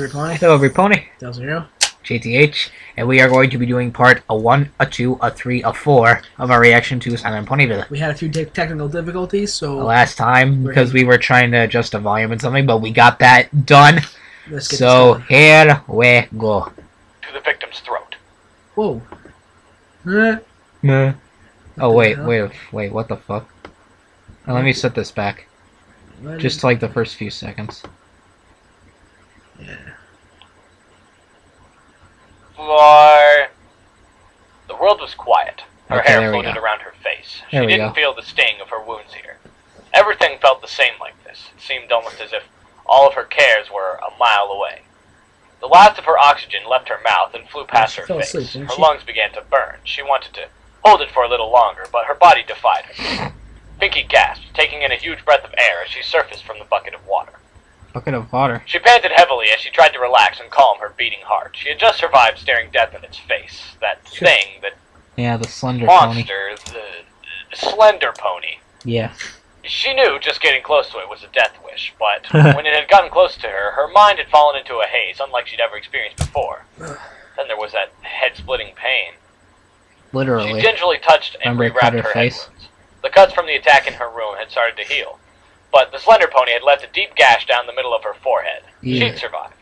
Hello, every pony. Zero. JTH, and we are going to be doing part a 1, a 2, a 3, a 4 of our reaction to Silent Ponyville. We had a few technical difficulties, so last time because we were trying to adjust the volume and something, but we got that done. So here we go. To the victim's throat. Whoa. Oh wait, what the fuck? Now, let me set this back. Just like the first few seconds. Yeah. Floor. The world was quiet. Her Okay, hair floated around her face. She didn't feel the sting of her wounds here. Everything felt the same like this. It seemed almost as if all of her cares were a mile away. The last of her oxygen left her mouth and flew past her face. Her lungs began to burn. She wanted to hold it for a little longer, but her body defied her. Pinky gasped, taking in a huge breath of air as she surfaced from the bucket of water. Bucket of water. She panted heavily as she tried to relax and calm her beating heart. She had just survived staring death in its face. That thing, that the slender monster, pony. the slender pony. Yeah. She knew just getting close to it was a death wish, but when it had gotten close to her, her mind had fallen into a haze unlike she'd ever experienced before. Then there was that head-splitting pain. Literally. She gingerly touched and rewrapped her head wounds. The cuts from the attack in her room had started to heal, but the slender pony had left a deep gash down the middle of her forehead. Yeah. She'd survive.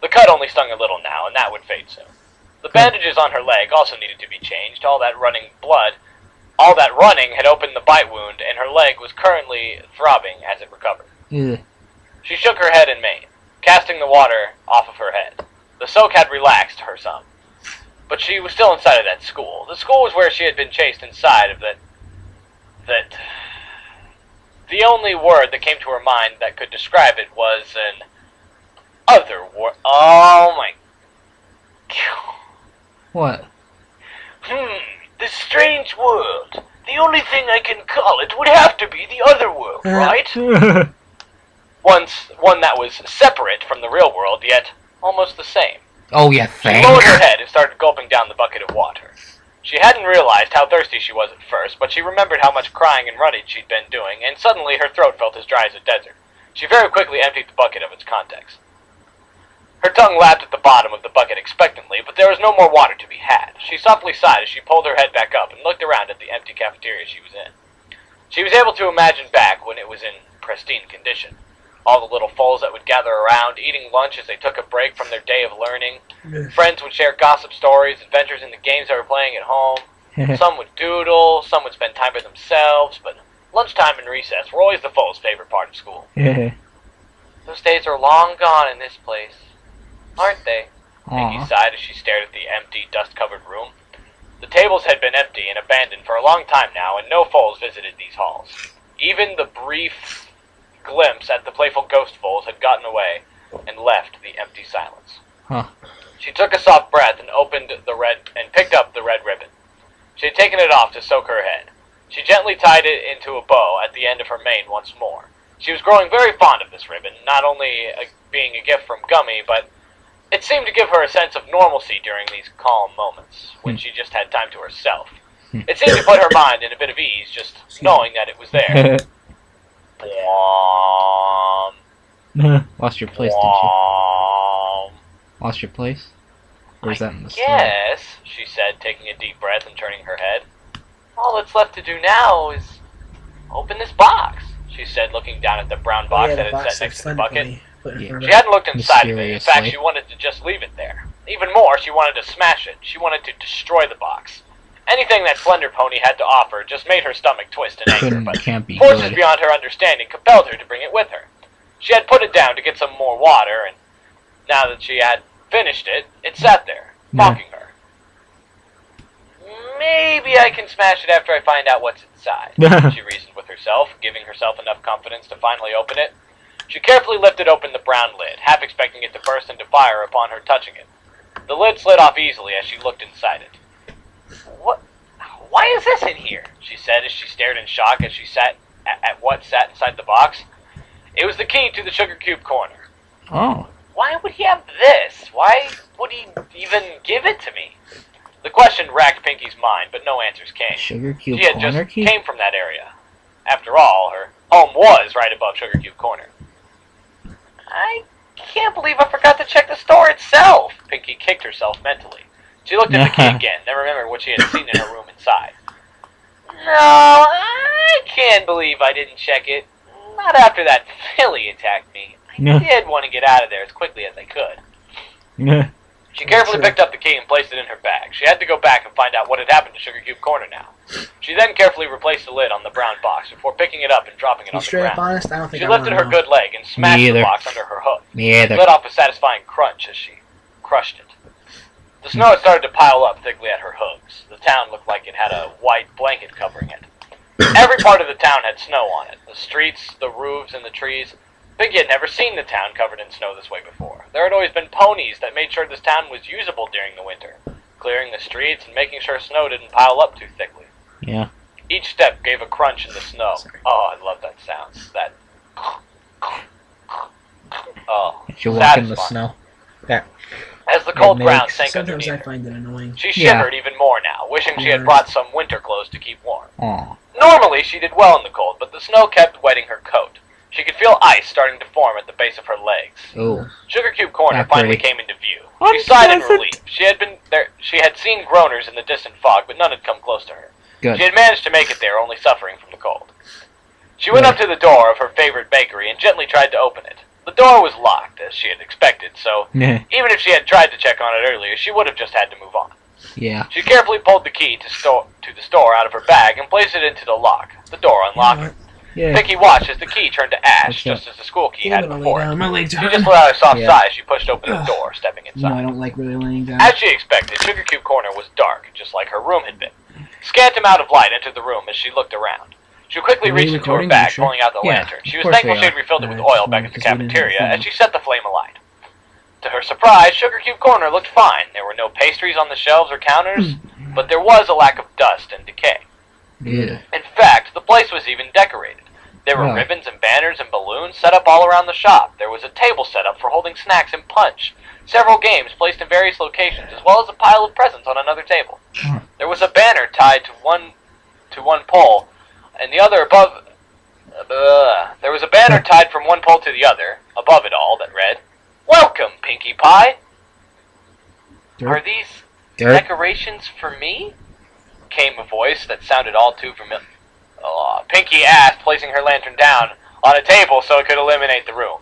The cut only stung a little now, and that would fade soon. The bandages on her leg also needed to be changed. All that running had opened the bite wound, and her leg was currently throbbing as it recovered. Yeah. She shook her head in pain, casting the water off of her head. The soak had relaxed her some, but she was still inside of that school. The school was where she had been chased inside of that... The only word that came to her mind that could describe it was an other word. Oh my... What? This strange world. The only thing I can call it would have to be the other world, right? One that was separate from the real world, yet almost the same. Oh yeah, thanks. She lowered her head and started gulping down the bucket of water. She hadn't realized how thirsty she was at first, but she remembered how much crying and running she'd been doing, and suddenly her throat felt as dry as a desert. She very quickly emptied the bucket of its contents. Her tongue lapped at the bottom of the bucket expectantly, but there was no more water to be had. She softly sighed as she pulled her head back up and looked around at the empty cafeteria she was in. She was able to imagine back when it was in pristine condition. All the little foals that would gather around, eating lunch as they took a break from their day of learning. Friends would share gossip stories, adventures in the games they were playing at home. Some would doodle, some would spend time by themselves, but lunchtime and recess were always the foals' favorite part of school. Those days are long gone in this place, aren't they? Pinky sighed as she stared at the empty, dust-covered room. The tables had been empty and abandoned for a long time now, and no foals visited these halls. Even the brief glimpse at the playful ghost foals had gotten away and left the empty silence. She took a soft breath and picked up the red ribbon. She had taken it off to soak her head. She gently tied it into a bow at the end of her mane once more. She was growing very fond of this ribbon, not only being a gift from Gummy, but it seemed to give her a sense of normalcy during these calm moments, when she just had time to herself. It seemed to put her mind in a bit of ease, just knowing that it was there. Lost your place, didn't you? Lost your place? Or is that in the story? Yes, she said, taking a deep breath and turning her head. All that's left to do now is open this box, she said, looking down at the brown box that had sat next to the bucket. She hadn't looked inside of it. In fact, she wanted to just leave it there. Even more, she wanted to smash it. She wanted to destroy the box. Anything that slender pony had to offer just made her stomach twist in anger, but forces beyond her understanding compelled her to bring it with her. She had put it down to get some more water, and now that she had finished it, it sat there, mocking her. Maybe I can smash it after I find out what's inside, she reasoned with herself, giving herself enough confidence to finally open it. She carefully lifted open the brown lid, half expecting it to burst into fire upon her touching it. The lid slid off easily as she looked inside it. What? Why is this in here? She said as she stared in shock as she sat at what sat inside the box. It was the key to the sugar cube corner. Oh. Why would he have this? Why would he even give it to me? The question racked Pinky's mind, but no answers came. Sugar cube she had corner just key? came from that area. After all, her home was right above Sugar Cube Corner. I can't believe I forgot to check the store itself. Pinky kicked herself mentally. She looked at the key again, then remembered what she had seen in her room inside. No, I can't believe I didn't check it. Not after that filly attacked me. I did want to get out of there as quickly as I could. She carefully picked up the key and placed it in her bag. She had to go back and find out what had happened to Sugar Cube Corner now. She then carefully replaced the lid on the brown box before picking it up and dropping it on the straight up ground. honest, I don't think She lifted her good leg and smashed the box under her hoof. It let off a satisfying crunch as she crushed it. The snow had started to pile up thickly at her hooves. The town looked like it had a white blanket covering it. Every part of the town had snow on it. The streets, the roofs, and the trees. Piggy had never seen the town covered in snow this way before. There had always been ponies that made sure this town was usable during the winter, clearing the streets and making sure snow didn't pile up too thickly. Yeah. Each step gave a crunch in the snow. Oh, I love that sound. That. Oh, you walk in the snow. That. As the cold ground sank Sometimes underneath I find it annoying. she shivered even more now, wishing she had brought some winter clothes to keep warm. Aw. Normally, she did well in the cold, but the snow kept wetting her coat. She could feel ice starting to form at the base of her legs. Ooh. Sugar Cube Corner Not finally pretty. came into view. She sighed in relief. She had seen groaners in the distant fog, but none had come close to her. Good. She had managed to make it there, only suffering from the cold. She went up to the door of her favorite bakery and gently tried to open it. The door was locked, as she had expected, so even if she had tried to check on it earlier, she would have just had to move on. Yeah. She carefully pulled the key to the store out of her bag and placed it into the lock. The door unlocked. Yeah. Pinky watched as the key turned to ash, just as the school key had before. My legs She are just let out a soft sigh as she pushed open the door, stepping inside. No, I don't like really laying down. As she expected, Sugar Cube Corner was dark, just like her room had been. Scant amount of light entered the room as she looked around. She quickly reached into her bag, pulling out the lantern. She was thankful she had refilled it with oil back at the cafeteria as she set the flame alight. To her surprise, Sugar Cube Corner looked fine. There were no pastries on the shelves or counters, but there was a lack of dust and decay. Yeah. In fact, the place was even decorated. There were ribbons and banners and balloons set up all around the shop. There was a table set up for holding snacks and punch, several games placed in various locations, as well as a pile of presents on another table. There was a banner tied to one pole, and the other above. There was a banner tied from one pole to the other, above it all, that read, "Welcome, Pinkie Pie." Are these decorations for me? Came a voice that sounded all too familiar. Pinky asked, placing her lantern down on a table so it could illuminate the room.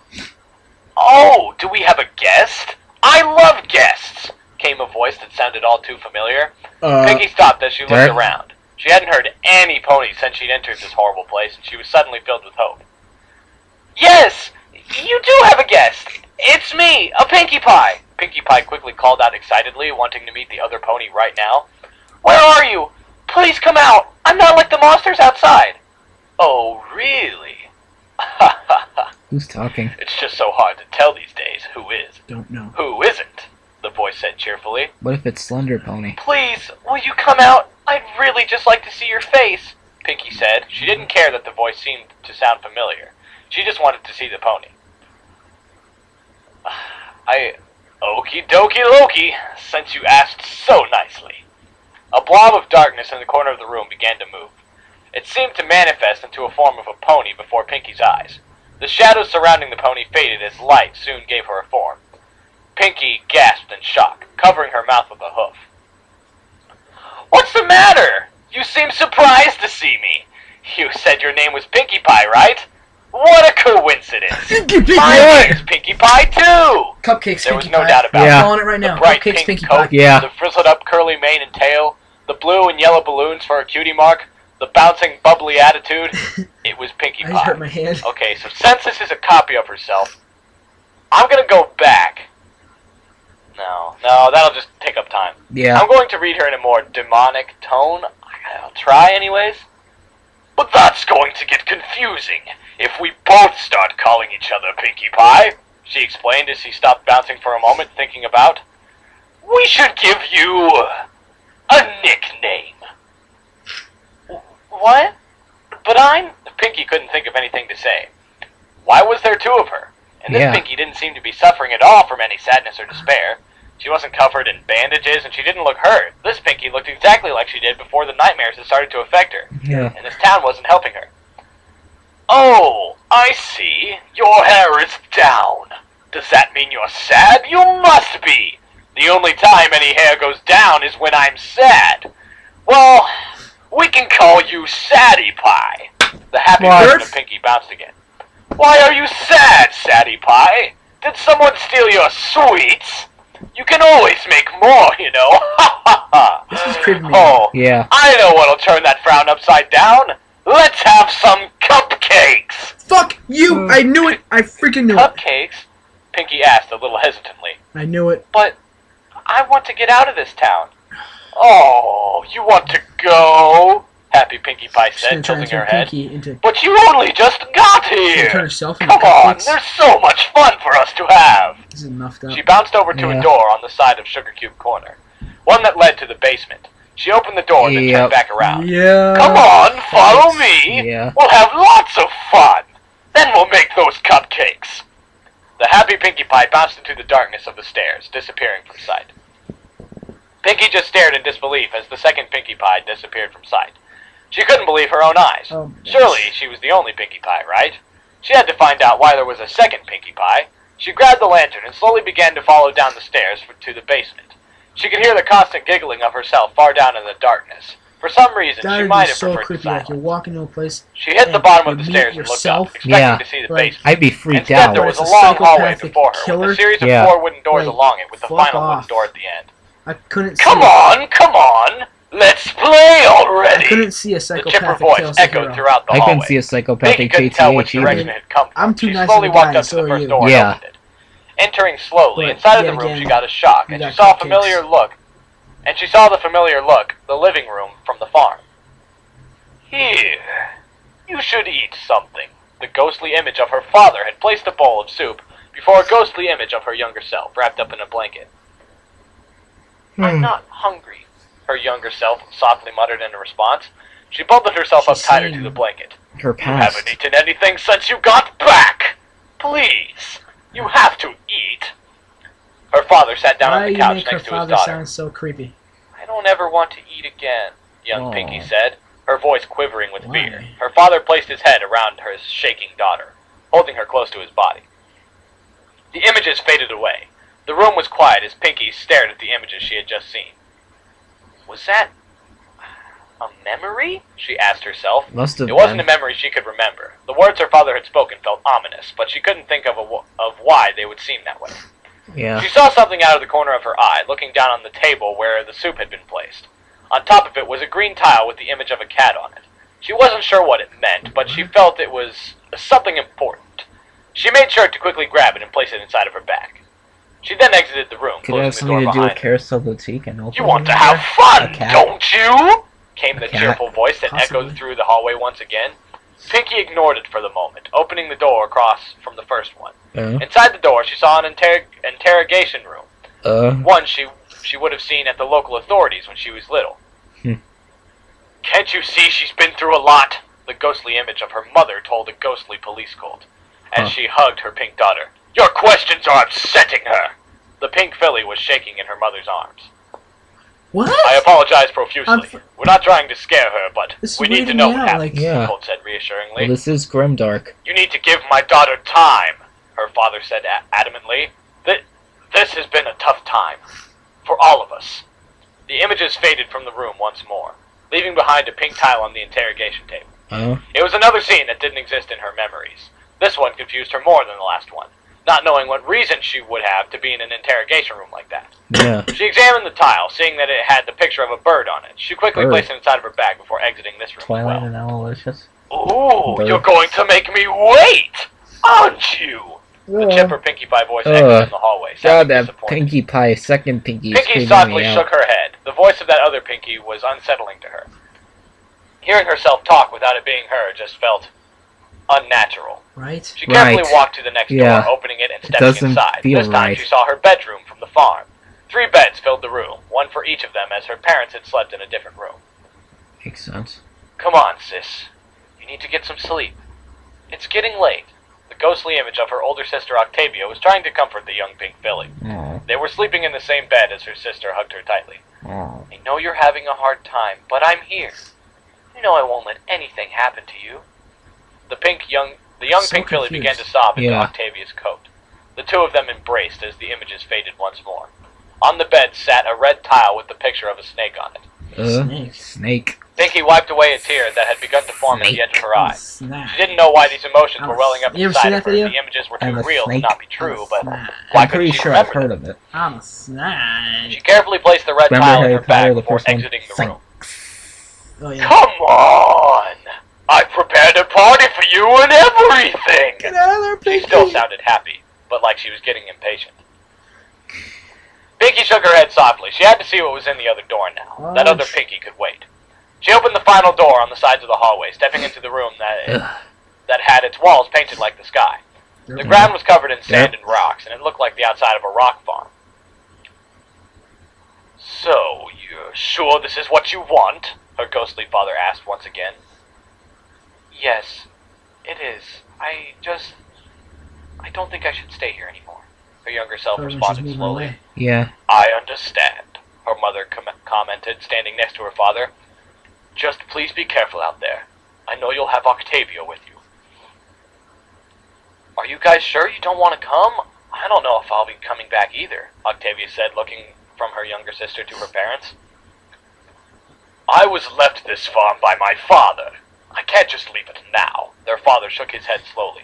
"Oh, do we have a guest? I love guests!" Came a voice that sounded all too familiar. Pinky stopped as she looked around. She hadn't heard any ponies since she'd entered this horrible place, and she was suddenly filled with hope. "Yes, you do have a guest! It's me, a Pinkie Pie!" Pinkie Pie quickly called out excitedly, wanting to meet the other pony right now. "Where are you? Please come out! I'm not like the monsters outside!" "Oh, really?" "Ha ha ha. Who's talking? It's just so hard to tell these days who is. Don't know. Who isn't," the voice said cheerfully. What if it's Slender Pony? "Please, will you come out? I'd really just like to see your face," Pinky said. She didn't care that the voice seemed to sound familiar. She just wanted to see the pony. Okie dokie Loki, since you asked so nicely." A blob of darkness in the corner of the room began to move. It seemed to manifest into a form of a pony before Pinky's eyes. The shadows surrounding the pony faded as light soon gave her a form. Pinky gasped in shock, covering her mouth with a hoof. "What's the matter? You seem surprised to see me. You said your name was Pinkie Pie, right? What a coincidence! My name's Pinkie Pie, too!" Cupcakes, There was Pinkie no Pie. doubt about Yeah. I'm calling it right the now. bright Cupcakes, pink Pinkie coat, Pie. the frizzled up curly mane and tail, the blue and yellow balloons for a cutie mark, the bouncing bubbly attitude. It was Pinkie I just hurt Pie. my hand. Okay, so since this is a copy of herself, I'm gonna go back. No, that'll just take up time. Yeah. I'm going to read her in a more demonic tone. I'll try anyways. "But that's going to get confusing if we both start calling each other Pinkie Pie," she explained as she stopped bouncing for a moment, thinking about. "We should give you a nickname." "What? But I'm..." Pinky couldn't think of anything to say. Why was there two of her? And this Pinky didn't seem to be suffering at all from any sadness or despair. She wasn't covered in bandages, and she didn't look hurt. This Pinky looked exactly like she did before the nightmares had started to affect her. Yeah. And this town wasn't helping her. "Oh, I see. Your hair is down. Does that mean you're sad? You must be! The only time any hair goes down is when I'm sad. Well, we can call you Sadie Pie. The happy version of Pinky bounced again. Why are you sad, Sadie Pie? Did someone steal your sweets? You can always make more, you know. Ha ha ha. This is creepy. Oh, Yeah. I know what'll turn that frown upside down. Let's have some cupcakes. Fuck you! I knew it! I freaking knew it! Cupcakes? Pinky asked a little hesitantly. I knew it. But I want to get out of this town. Oh, you want to go? Happy Pinkie Pie said, tilting her head. But you only just got here! Come on, there's so much fun for us to have! This is enough, She bounced over to a door on the side of Sugar Cube Corner. One that led to the basement. She opened the door and then turned back around. Yeah. Come on, follow me! Yeah. We'll have lots of fun! Then we'll make those cupcakes! The happy Pinkie Pie bounced into the darkness of the stairs, disappearing from sight. Pinky just stared in disbelief as the second Pinkie Pie disappeared from sight. She couldn't believe her own eyes. Oh, Surely she was the only Pinkie Pie, right? She had to find out why there was a second Pinkie Pie. She grabbed the lantern and slowly began to follow down the stairs to the basement. She could hear the constant giggling of herself far down in the darkness. For some reason, she might have so preferred creepy. silence. Like you're walking to a place. She hit the bottom of the stairs and looked up, expecting to see the basement. I'd be freaked Instead, out. there was a long hallway before her, with a series of Yeah. 4 wooden doors Like, along it, with the final wooden off. door at the end. I couldn't see Come on! Let's play already! I couldn't see a The chipper psychopathic voice echoed hero. throughout the I hallway. couldn't see a psychopathic Pinky couldn't tell which JTH direction either. it had come from. I'm too She nice slowly of a walked guy, up to so the are first you. door Yeah. and opened it. Entering slowly, But inside of yet the room again, she got a shock, you and she got saw a cupcakes. familiar look. And she saw the familiar look, the living room from the farm. Here, you should eat something. The ghostly image of her father had placed a bowl of soup before a ghostly image of her younger self, wrapped up in a blanket. I'm not hungry, her younger self softly muttered in response. She bundled herself up tighter to the blanket. Her You past. haven't eaten anything since you got back! Please, you have to eat. Her father sat down on the couch next to his father daughter. sound so creepy? I don't ever want to eat again, young Pinky said, her voice quivering with Why? fear. Her father placed his head around her shaking daughter, holding her close to his body. The images faded away. The room was quiet as Pinky stared at the images she had just seen. Was that a memory? She asked herself. Must have It wasn't been. a memory she could remember. The words her father had spoken felt ominous, but she couldn't think of why they would seem that way. Yeah. She saw something out of the corner of her eye, looking down on the table where the soup had been placed. On top of it was a green tile with the image of a cat on it. She wasn't sure what it meant, but she felt it was something important. She made sure to quickly grab it and place it inside of her bag. She then exited the room, Could it have closing the door something to do with behind her. Carousel Boutique and You want to have fun, A cat? don't you? Came the cat? cheerful voice that Possibly. echoed through the hallway once again. Pinky ignored it for the moment, opening the door across from the first one. Inside the door, she saw an interrogation room. One she would have seen at the local authorities when she was little. Can't you see she's been through a lot? The ghostly image of her mother told a ghostly police colt, as she hugged her pink daughter. Your questions are upsetting her! The pink filly was shaking in her mother's arms. What? I apologize profusely. We're not trying to scare her, but This is we need to weirding know me what out, happened, like- Yeah. Colt said reassuringly. Well, this is grimdark. You need to give my daughter time, her father said adamantly. This has been a tough time. For all of us. The images faded from the room once more, leaving behind a pink tile on the interrogation table. It was another scene that didn't exist in her memories. This one confused her more than the last one, not knowing what reason she would have to be in an interrogation room like that. Yeah. She examined the tile, seeing that it had the picture of a bird on it. She quickly placed it inside of her bag before exiting this room Twilight as and Aloysius. well. Ooh, Bird. you're going to make me wait, aren't you? The chipper Pinkie Pie voice echoed in the hallway, God, sounding that disappointed. Pinkie Pie, second Pinkie, is Pinkie creeping softly me out. shook her head. The voice of that other Pinkie was unsettling to her. Hearing herself talk without it being her just felt unnatural. Right? She carefully Right. walked to the next Yeah. door, opening it and It stepping doesn't inside. feel This time right. she saw her bedroom from the farm. 3 beds filled the room, one for each of them, as her parents had slept in a different room. Makes sense. Come on, sis. You need to get some sleep. It's getting late. The ghostly image of her older sister Octavia was trying to comfort the young pink filly. Oh. They were sleeping in the same bed as her sister hugged her tightly. Oh. I know you're having a hard time, but I'm here. You know I won't let anything happen to you. The young So pink filly began to confused. sob into Yeah. Octavia's coat. The two of them embraced as the images faded once more. On the bed sat a red tile with the picture of a snake on it. Snake. Pinky wiped away a tear that had begun to form at the edge of her eye. Snap. She didn't know why these emotions were welling up You ever inside seen of that her. video? The images were I'm too a real to snake. not be true, but Snap. why I'm pretty couldn't she sure I've remember heard them? of it. I'm a snake. She carefully placed the red Remember tile in Harry her Potter, bag the before first one? exiting the room. Oh yeah. Come on! I prepared a party for you and everything! Get out of there, She Pinky. still sounded happy, but like she was getting impatient. Pinky shook her head softly. She had to see what was in the other door now. That other Pinky could wait. She opened the final door on the sides of the hallway, stepping into the room that had its walls painted like the sky. The ground was covered in sand and rocks, and it looked like the outside of a rock farm. So, you're sure this is what you want? Her ghostly father asked once again. Yes, it is. I don't think I should stay here anymore. Her younger self responded slowly. Yeah. I understand, her mother commented, standing next to her father. Just please be careful out there. I know you'll have Octavia with you. Are you guys sure you don't want to come? I don't know if I'll be coming back either, Octavia said, looking from her younger sister to her parents. I was left this farm by my father. I can't just leave it now. Their father shook his head slowly.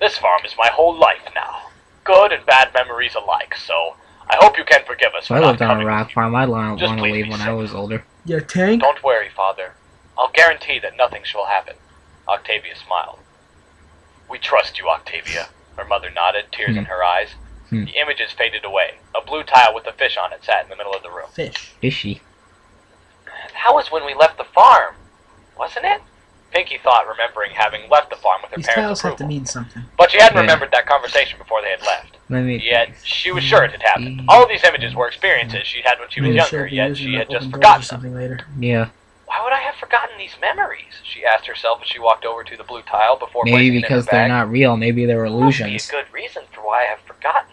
This farm is my whole life now. Good and bad memories alike, so I hope you can forgive us for I not lived on coming a rock with you. farm. I'd want Just to please leave be when I safe. was older. Your tank? Don't worry, Father. I'll guarantee that nothing shall happen. Octavia smiled. We trust you, Octavia. Her mother nodded, tears in her eyes. The images faded away. A blue tile with a fish on it sat in the middle of the room. Fish. Fishy. That was when we left the farm, wasn't it? Pinky thought, remembering having left the farm with her These parents' tiles have to approval. mean something. But she hadn't Yeah. remembered that conversation before they had left. Maybe. Yet, she was sure it had happened. All of these images were experiences she'd had when she was Maybe younger, she'll be yet using she the had just open doors or forgotten them. something later. Yeah. Why would I have forgotten these memories? She asked herself as she walked over to the blue tile before Maybe placing it in because her bag. they're not real. Maybe they're Must be a illusions. good reason for why I have forgotten.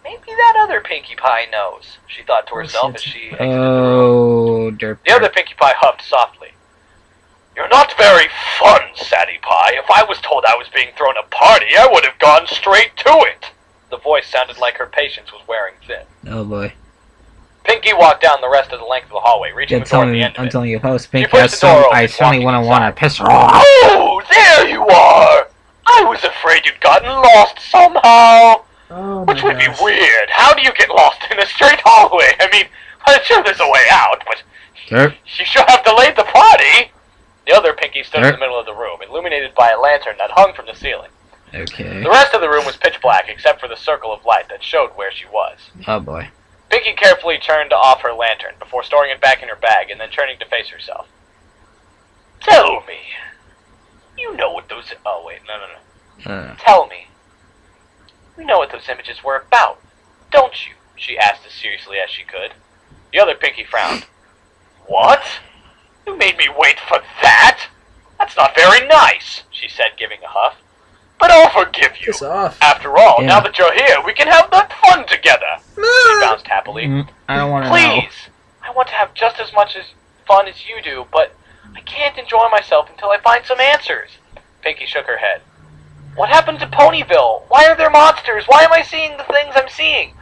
Maybe that other Pinkie Pie knows, she thought to Oh, herself shit. as she exited the room. Oh, derp. The other Pinkie Pie huffed softly. You're not very fun, Sadie Pie. If I was told I was being thrown a party, I would have gone straight to it. The voice sounded like her patience was wearing thin. Oh boy. Pinkie walked down the rest of the length of the hallway, reaching the door at the end of I'm it. telling you, if I was Pink, pushed the door open, I certainly walking wouldn't want to inside. piss her off. Oh, there you are! I was afraid you'd gotten lost somehow. Oh Which my would be gosh. weird. How do you get lost in a straight hallway? I mean, I'm sure there's a way out, but Derp. you sure have delayed the party. The other Pinkie stood in Derp. the middle of the room, illuminated by a lantern that hung from the ceiling. Okay. The rest of the room was pitch black, except for the circle of light that showed where she was. Oh boy. Pinkie carefully turned off her lantern before storing it back in her bag and then turning to face herself. Tell me. You know what those... Oh, wait, no. Tell me. You know what those images were about, don't you? She asked as seriously as she could. The other Pinkie frowned. What? You made me wait for that? That's not very nice, she said, giving a huff. But I'll forgive you. Piss off. After all, Yeah. now that you're here, we can have that fun together. She bounced happily. I don't want to know. Please! I want to have just as much fun as you do, but I can't enjoy myself until I find some answers. Pinkie shook her head. What happened to Ponyville? Why are there monsters? Why am I seeing the things I'm seeing?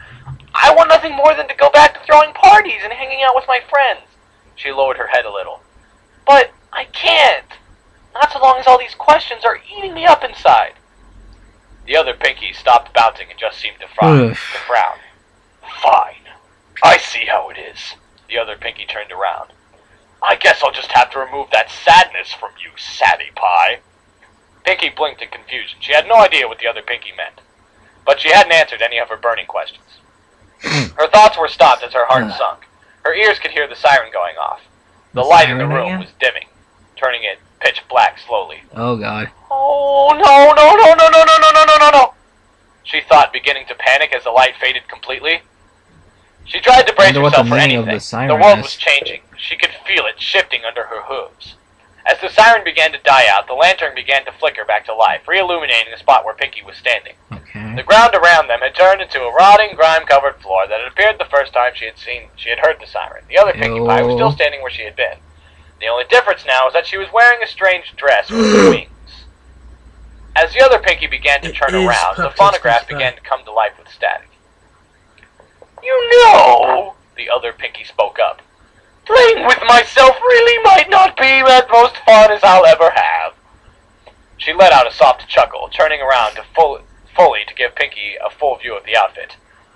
I want nothing more than to go back to throwing parties and hanging out with my friends. She lowered her head a little. But I can't. Not so long as all these questions are eating me up inside. The other Pinkie stopped bouncing and just seemed to frown. Fine. I see how it is. The other Pinkie turned around. I guess I'll just have to remove that sadness from you, Sadie Pie. Pinkie blinked in confusion. She had no idea what the other Pinkie meant. But she hadn't answered any of her burning questions. Her thoughts were stopped as her heart sunk. Her ears could hear the siren going off. The light in the siren room again? was dimming, turning it pitch black slowly. Oh god. Oh, no. She thought, beginning to panic as the light faded completely. She tried to brace Wonder what herself the for meaning of anything. the siren The world is. was changing. She could feel it shifting under her hooves. As the siren began to die out, the lantern began to flicker back to life, re-illuminating the spot where Pinkie was standing. Okay. The ground around them had turned into a rotting, grime-covered floor that had appeared the first time she had heard the siren. The other Pinkie Pie was still standing where she had been. The only difference now was that she was wearing a strange dress with wings. As the other Pinky began to turn around, the phonograph began to come to life with static. You know, the other Pinky spoke up, playing with myself really might not be as most fun as I'll ever have. She let out a soft chuckle, turning around to fully to give Pinky a full view of the outfit.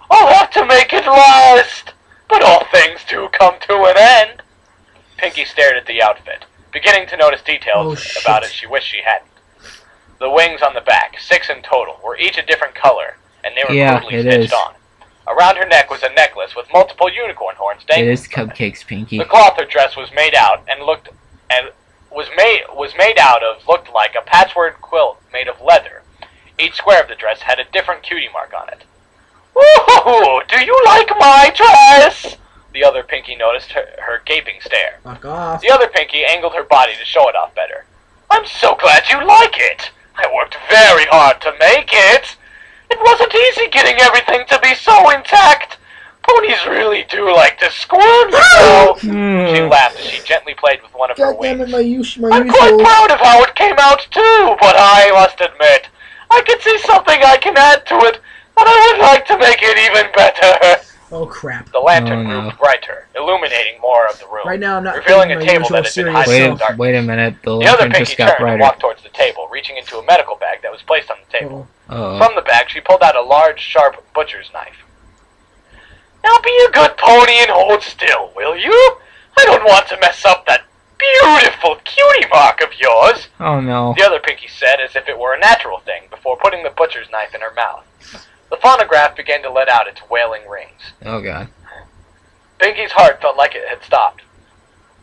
I'll have to make it last, but all things do come to an end. Pinky stared at the outfit, beginning to notice details about it she wished she hadn't. The wings on the back, 6 in total, were each a different color, and they were crudely stitched on. Around her neck was a necklace with multiple unicorn horns dangling. It is cupcakes, Pinky. The cloth her dress was made out looked like a patchwork quilt made of leather. Each square of the dress had a different cutie mark on it. Ooh, do you like my dress? The other Pinky noticed her gaping stare. Fuck off. The other Pinky angled her body to show it off better. I'm so glad you like it. I worked very hard to make it. It wasn't easy getting everything to be so intact. Ponies really do like to squirm, you know. She laughed as she gently played with one of her wings. I'm quite proud of how it came out too, but I must admit, I can see something I can add to it, but I would like to make it even better. Oh crap. The lantern grew brighter, illuminating more of the room. Right now I'm not revealing a table that had been hiding in the darkness. Wait a minute, the other lantern Pinky just got turned and brighter. walked towards the table, reaching into a medical bag that was placed on the table. Oh. From the bag, she pulled out a large, sharp butcher's knife. Now be a good pony and hold still, will you? I don't want to mess up that beautiful cutie mark of yours. Oh no. The other Pinky said as if it were a natural thing before putting the butcher's knife in her mouth. The phonograph began to let out its wailing rings. Oh god. Pinky's heart felt like it had stopped.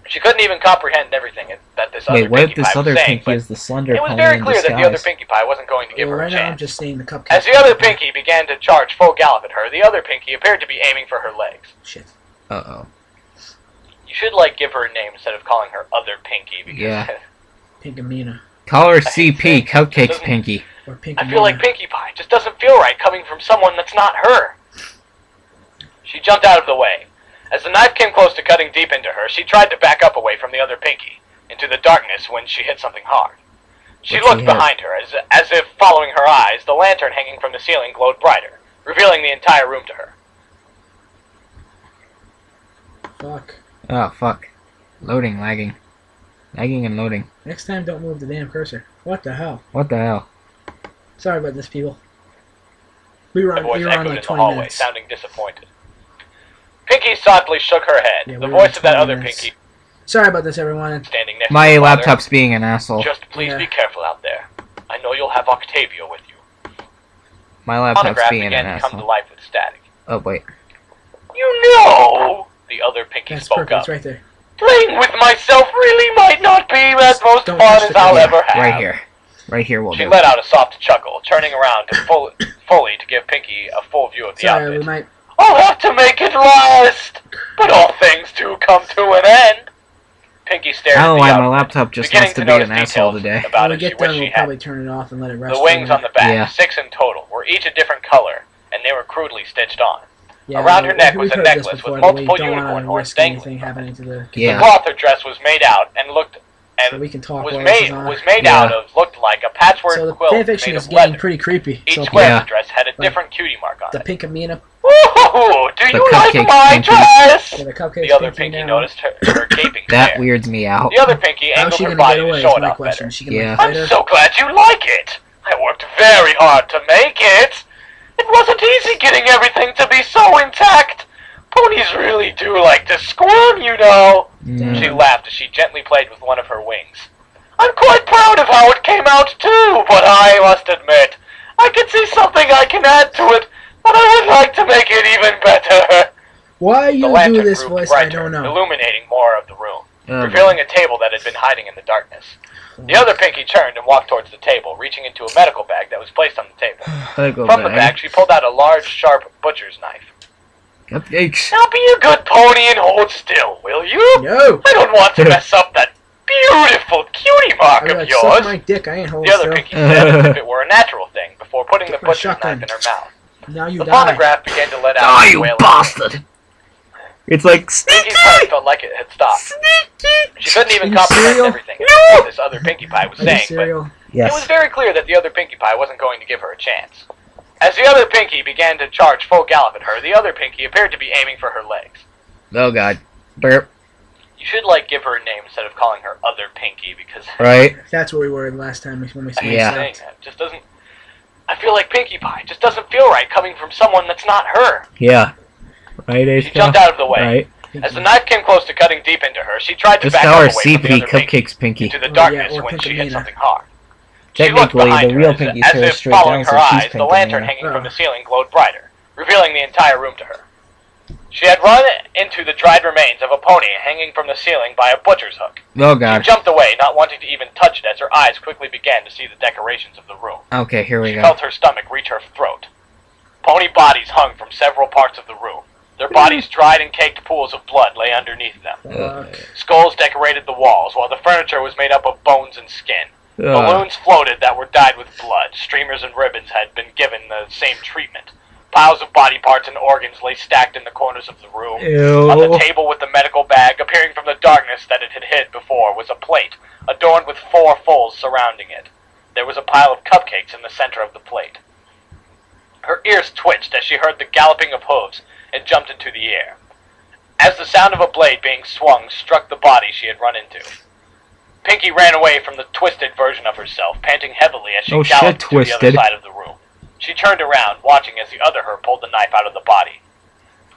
She couldn't even comprehend everything that this other Wait, what Pinkie if this Pie was other saying, Pinky is the slender it was pony very in clear that the other disguise? Pinkie Pie wasn't going to give her right a now I'm chance. just saying the cupcake. As the other Pinky began to charge full gallop at her, the other Pinky appeared to be aiming for her legs. Shit. Uh-oh. You should, like, give her a name instead of calling her Other Pinky, because... Yeah. Pinkamina. Call her CP, Cupcakes Pinky. Or Pinkamina. I feel like Pinkie Pie just doesn't feel right coming from someone that's not her. She jumped out of the way. As the knife came close to cutting deep into her, she tried to back up away from the other Pinky, into the darkness when she hit something hard. She looked behind her, as if following her eyes, the lantern hanging from the ceiling glowed brighter, revealing the entire room to her. Fuck. Oh, fuck. Loading, lagging. Lagging and loading. Next time, don't move the damn cursor. What the hell? What the hell? Sorry about this, people. We were The voice on echoed like in the 20 hallway, minutes. sounding disappointed. Pinky softly shook her head. Yeah, The we were on voice of that 20 other minutes. Pinky Sorry about this, everyone. standing next to My her father. laptop's being an asshole. Just please Yeah. be careful out there. I know you'll have Octavia with you. My laptop's Phonograph being an began to come to asshole. life with static. Oh, wait. You know, the other Pinky That's spoke perfect. up. It's right there. Playing with myself really might not be as most Don't fun touch as the I'll camera. ever have. Right here. Right here will She do. let out a soft chuckle, turning around to fully to give Pinky a full view of the Sorry, outfit. we might... I'll have to make it last, but all things do come to an end. Pinky stared I at don't the know why my outfit, laptop just beginning wants to be notice an asshole details today. about When we it she get wished done, she we'll had. probably turn it off and let it rest. The wings on the back, Yeah. 6 in total, were each a different color, and they were crudely stitched on. Yeah, Around her neck we've was a heard this necklace before, with but multiple we don't unicorn wanna horns risk dangling anything happening to the... Yeah. The cloth her dress was made out and looked So we can talk was while this made is on. Yeah. out of looked like a patchwork So the quilt fanfiction made is of getting leather. pretty creepy. Each So square Yeah. of the dress had a different cutie mark on the it. Pinkamina... Ooh, do The you like cupcake my Pinky. dress? Yeah, the cupcakes The other Pinky Pinky now. noticed her gaping That stare. weirds me out. The other Pinky How's angled she her gonna body get away to is show it my off question. better. She can Yeah. like, fight I'm her? so glad you like it. I worked very hard to make it. It wasn't easy getting everything to be so intact. Ponies really do like to squirm, you know. Mm. She laughed as she gently played with one of her wings. I'm quite proud of how it came out too, but I must admit, I can see something I can add to it, but I would like to make it even better. Why The you lantern do this grew voice, I brighter, don't know. illuminating more of the room, Oh, revealing a table that had been hiding in the darkness. The other Pinky turned and walked towards the table, reaching into a medical bag that was placed on the table. I go From the back. bag, she pulled out a large, sharp butcher's knife. Cupcakes. Now be a good pony and hold still, will you? No! I don't want to mess up that beautiful cutie mark I'd be of like, yours. suck my dick, I ain't holding The other still. Pinky said as if it were a natural thing before putting the Get my butcher's shotgun. knife in her mouth. Now you The die. phonograph began to let out Die, a you wailing bastard! It's like Pinky's sneaky! heart felt like it had stopped. Sneaky! She couldn't even Eat comprehend cereal? everything No! this other Pinkie Pie was I eat saying, but cereal. Yes. It was very clear that the other Pinkie Pie wasn't going to give her a chance. As the other Pinkie began to charge full gallop at her, the other Pinkie appeared to be aiming for her legs. Oh god. Burp. You should, like, give her a name instead of calling her Other Pinkie, because... Right? That's where we were last time when we saw Yeah. saying that just doesn't... I feel like Pinkie Pie. It just doesn't feel right coming from someone that's not her. Yeah. Right, She jumped out of the way. Right. As the knife came close to cutting deep into her, she tried to Just back tell up her away from the CP other Pinkie Cupcakes Pinky. into the Oh, darkness yeah, or when she hit Pinkamena. something hard. She looked Technically, behind the her real as, Pinky's as hair if straight following down, her so she's eyes, the lantern Pinkamena. hanging from the ceiling glowed brighter, revealing the entire room to her. She had run into the dried remains of a pony hanging from the ceiling by a butcher's hook. Oh She god. jumped away, not wanting to even touch it, as her eyes quickly began to see the decorations of the room. Okay, here we She go. felt her stomach reach her throat. Pony bodies hung from several parts of the room. Their bodies, dried and caked pools of blood, lay underneath them. Fuck. Skulls decorated the walls, while the furniture was made up of bones and skin. Ugh. Balloons floated that were dyed with blood. Streamers and ribbons had been given the same treatment. Piles of body parts and organs lay stacked in the corners of the room. On the Ew. table with the medical bag, appearing from the darkness that it had hid before, was a plate, adorned with 4 fulls surrounding it. There was a pile of cupcakes in the center of the plate. Her ears twitched as she heard the galloping of hooves and jumped into the air. As the sound of a blade being swung struck the body she had run into, Pinkie ran away from the twisted version of herself, panting heavily as she Oh, shit, galloped to the other twisted. side of the room. She turned around, watching as the other her pulled the knife out of the body.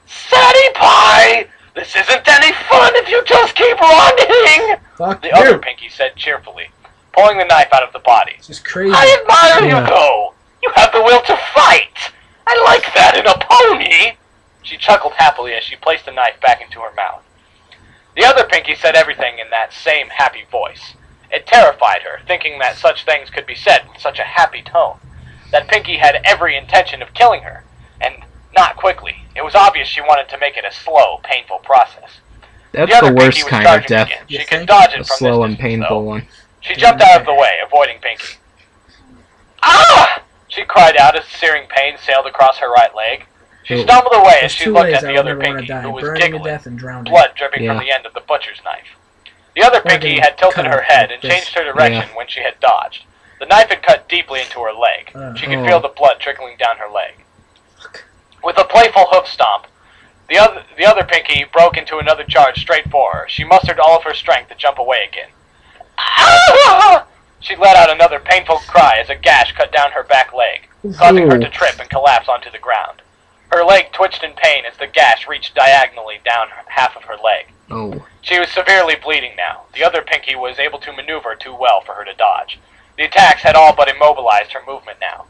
Sadie Pie! This isn't any fun if you just keep running! Fuck The you. other Pinkie said cheerfully, pulling the knife out of the body. This is crazy. I admire Yeah. you, though! You have the will to fight! I like that in a pony! She chuckled happily as she placed the knife back into her mouth. The other Pinkie said everything in that same happy voice. It terrified her, thinking that such things could be said in such a happy tone. That Pinkie had every intention of killing her, and not quickly. It was obvious she wanted to make it a slow, painful process. That's the other the worst Pinkie was kind of charging death. again. She You could think? dodge it A from slow this and distance, painful though. one. She jumped out of the way, avoiding Pinkie. Ah! She cried out as searing pain sailed across her right leg. She Oh. stumbled away as There's she 2 looked ways at I the would other never want to Pinkie, die. who was Burning to giggling, death and drowning. blood dripping Yeah. from the end of the butcher's knife. The other Pinkie getting had tilted cut her off head like and this. changed her direction Yeah. when she had dodged. The knife had cut deeply into her leg. She could Oh. feel the blood trickling down her leg. Fuck. With a playful hoof stomp, the other Pinkie broke into another charge straight for her. She mustered all of her strength to jump away again. Ah! She let out another painful cry as a gash cut down her back leg, causing her to trip and collapse onto the ground. Her leg twitched in pain as the gash reached diagonally down half of her leg. Oh. She was severely bleeding now. The other Pinkie was able to maneuver too well for her to dodge. The attacks had all but immobilized her movement now.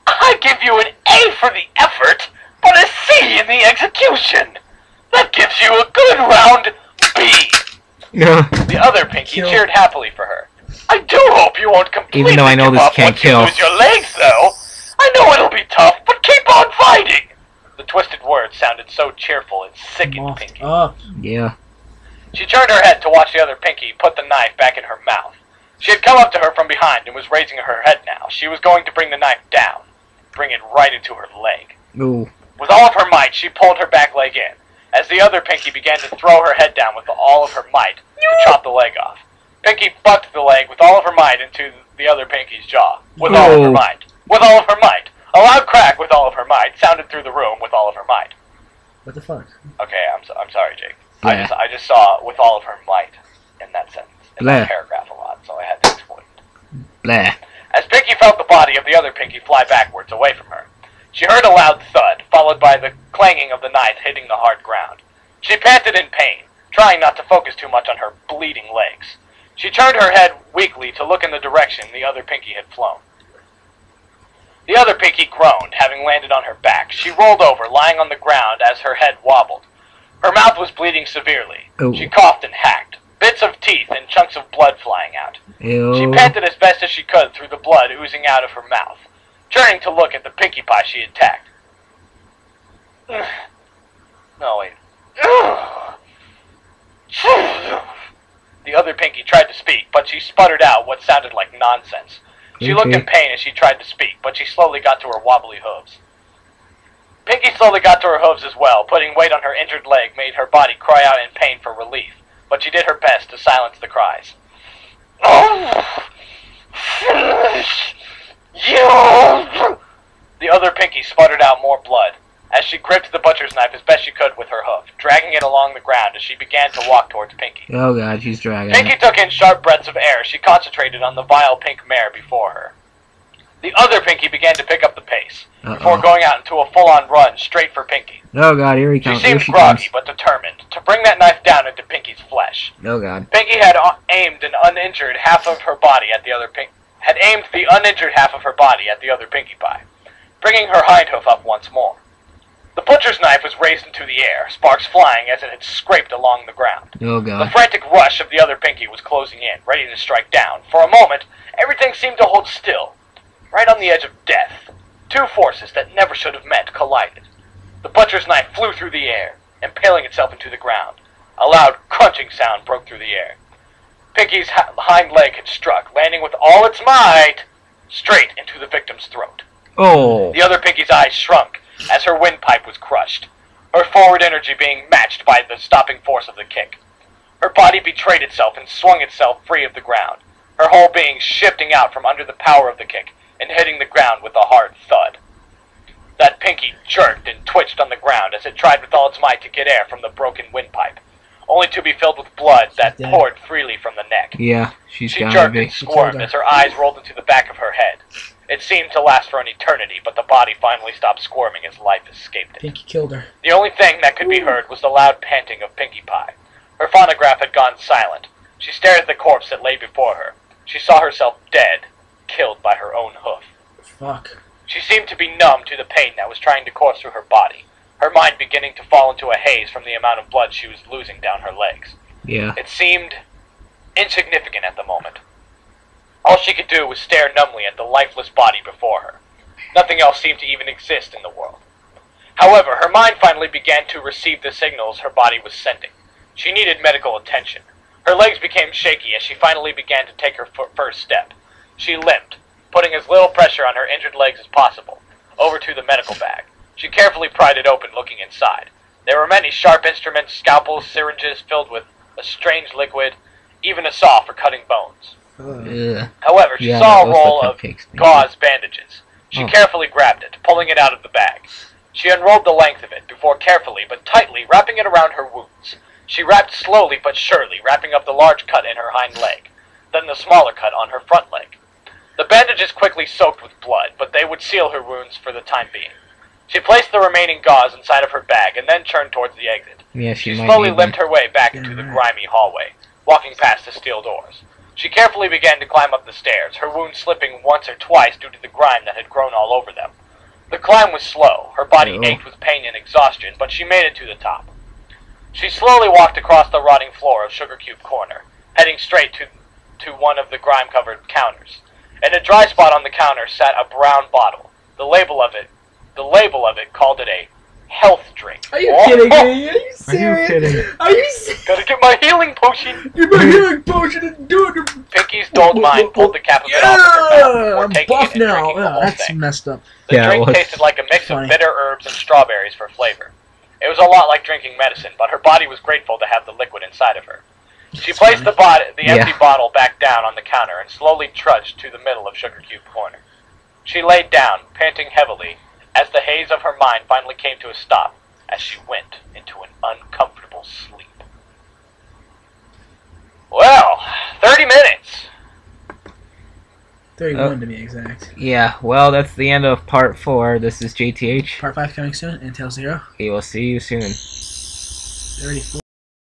I give you an A for the effort, but a C in the execution. That gives you a good round B. No. The other Pinkie Kill. cheered happily for her. I do hope you won't completely Even though I know give this up can't once kill. you lose your legs, though. I know it'll be tough, but keep on fighting. The twisted words sounded so cheerful it sickened Mouthed Pinkie. up. Yeah. She turned her head to watch the other Pinkie put the knife back in her mouth. She had come up to her from behind and was raising her head now. She was going to bring the knife down, bring it right into her leg. Ooh. With all of her might, she pulled her back leg in, as the other Pinkie began to throw her head down with all of her might to chop the leg off. Pinkie bucked the leg with all of her might into the other Pinkie's jaw, with all of her Oh. might. With all of her might. A loud crack with all of her might sounded through the room with all of her might. What the fuck? Okay, I'm sorry, Jake. Yeah. I just saw with all of her might in that sentence, in Blah. that paragraph a lot, so I had to explain it. Blah. As Pinkie felt the body of the other Pinkie fly backwards away from her, she heard a loud thud, followed by the clanging of the knife hitting the hard ground. She panted in pain, trying not to focus too much on her bleeding legs. She turned her head weakly to look in the direction the other Pinkie had flown. The other Pinkie groaned, having landed on her back. She rolled over, lying on the ground as her head wobbled. Her mouth was bleeding severely. Ooh. She coughed and hacked, bits of teeth and chunks of blood flying out. Ew. She panted as best as she could through the blood oozing out of her mouth, turning to look at the Pinkie Pie she had attacked. No, wait. The other Pinkie tried to speak, but she sputtered out what sounded like nonsense. She looked in pain as she tried to speak, but she slowly got to her wobbly hooves. Pinkie slowly got to her hooves as well. Putting weight on her injured leg made her body cry out in pain for relief, but she did her best to silence the cries. Oh! Finish you! The other Pinky sputtered out more blood as she gripped the butcher's knife as best she could with her hoof, dragging it along the ground as she began to walk towards Pinky. Oh god, she's dragging Pinky it. took in sharp breaths of air as she concentrated on the vile pink mare before her. The other Pinky began to pick up the pace, before going out into a full-on run straight for Pinky. Oh god, here he She comes. seemed groggy but determined to bring that knife down into Pinky's flesh. Oh god. Pinky had aimed an uninjured half of her body at the other had aimed the uninjured half of her body at the other Pinkie Pie, bringing her hind hoof up once more. The butcher's knife was raised into the air, sparks flying as it had scraped along the ground. Oh The god. frantic rush of the other Pinky was closing in, ready to strike down. For a moment, everything seemed to hold still, right on the edge of death. Two forces that never should have met collided. The butcher's knife flew through the air, impaling itself into the ground. A loud crunching sound broke through the air. Pinky's hind leg had struck, landing with all its might straight into the victim's throat. Oh. The other Pinky's eyes shrunk as her windpipe was crushed, her forward energy being matched by the stopping force of the kick. Her body betrayed itself and swung itself free of the ground, her whole being shifting out from under the power of the kick and hitting the ground with a hard thud. That Pinky jerked and twitched on the ground as it tried with all its might to get air from the broken windpipe, only to be filled with blood that poured freely from the neck. Yeah, she She gotta jerked be. and squirmed as her eyes rolled into the back of her head. It seemed to last for an eternity, but the body finally stopped squirming as life escaped it. Pinky killed her. The only thing that could be heard was the loud panting of Pinkie Pie. Her phonograph had gone silent. She stared at the corpse that lay before her. She saw herself dead, killed by her own hoof. Fuck. She seemed to be numb to the pain that was trying to course through her body, her mind beginning to fall into a haze from the amount of blood she was losing down her legs. Yeah. It seemed insignificant at the moment. All she could do was stare numbly at the lifeless body before her. Nothing else seemed to even exist in the world. However, her mind finally began to receive the signals her body was sending. She needed medical attention. Her legs became shaky as she finally began to take her first step. She limped, putting as little pressure on her injured legs as possible, over to the medical bag. She carefully pried it open, looking inside. There were many sharp instruments, scalpels, syringes filled with a strange liquid, even a saw for cutting bones. Ugh. However, she Yeah, saw a those are roll of cupcakes, maybe. gauze bandages. She Oh. carefully grabbed it, pulling it out of the bag. She unrolled the length of it before carefully but tightly wrapping it around her wounds. She wrapped slowly but surely, wrapping up the large cut in her hind leg, then the smaller cut on her front leg. The bandages quickly soaked with blood, but they would seal her wounds for the time being. She placed the remaining gauze inside of her bag and then turned towards the exit. Yeah, She might slowly need limped them. her way back into the grimy hallway, walking past the steel doors. She carefully began to climb up the stairs, her wounds slipping once or twice due to the grime that had grown all over them. The climb was slow, her body Oh. ached with pain and exhaustion, but she made it to the top. She slowly walked across the rotting floor of Sugar Cube Corner, heading straight to one of the grime-covered counters. In a dry spot on the counter sat a brown bottle. The label of it called it a health drink. Are you kidding me? Are you serious? kidding? Are you serious? Gotta get my healing potion! Give me a healing potion and do it. Pinky's dulled mind pulled the cap of it off of her mouth before I'm taking buff it and now. drinking the Yeah, whole that's thing. messed up. The Yeah, it drink was. tasted like a mix Funny. of bitter herbs and strawberries for flavor. It was a lot like drinking medicine, but her body was grateful to have the liquid inside of her. She placed the empty bottle back down on the counter and slowly trudged to the middle of Sugar Cube Corner. She laid down, panting heavily, as the haze of her mind finally came to a stop as she went into an uncomfortable sleep. Well, 30 minutes! 31 to be exact. Yeah, well, that's the end of part 4. This is JTH. Part 5 coming soon. Intel 0. We will see you soon. 34.